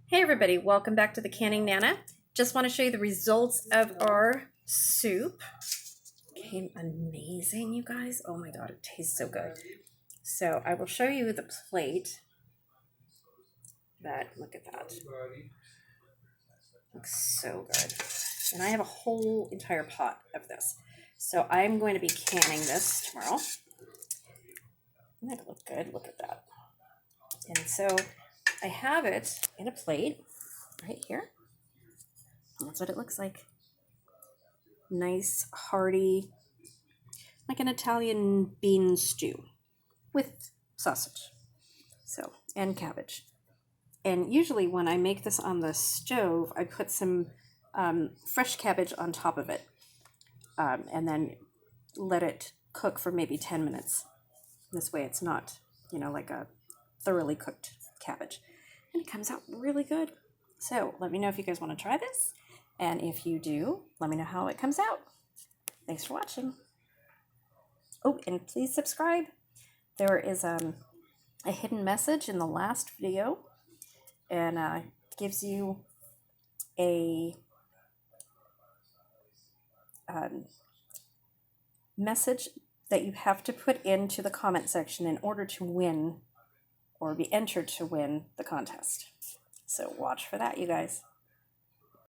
Hey everybody, welcome back to the Canning Nana. Just want to show you the results of our soup. Came amazing, you guys. Oh my god, it tastes so good. So I will show you the plate. Look at that. Looks so good. And I have a whole entire pot of this. So I'm going to be canning this tomorrow. Doesn't that look good? Look at that. And so I have it in a plate right here. That's what it looks like. Nice, hearty, like an Italian bean stew with sausage. So, and cabbage. And usually when I make this on the stove, I put some fresh cabbage on top of it and then let it cook for maybe 10 minutes. This way it's not, like a thoroughly cooked cabbage. And it comes out really good. So let me know if you guys want to try this. And if you do, let me know how it comes out. Thanks for watching. Oh, and please subscribe. There is a hidden message in the last video, and gives you a message that you have to put into the comment section in order to win or be entered to win the contest. So watch for that, you guys.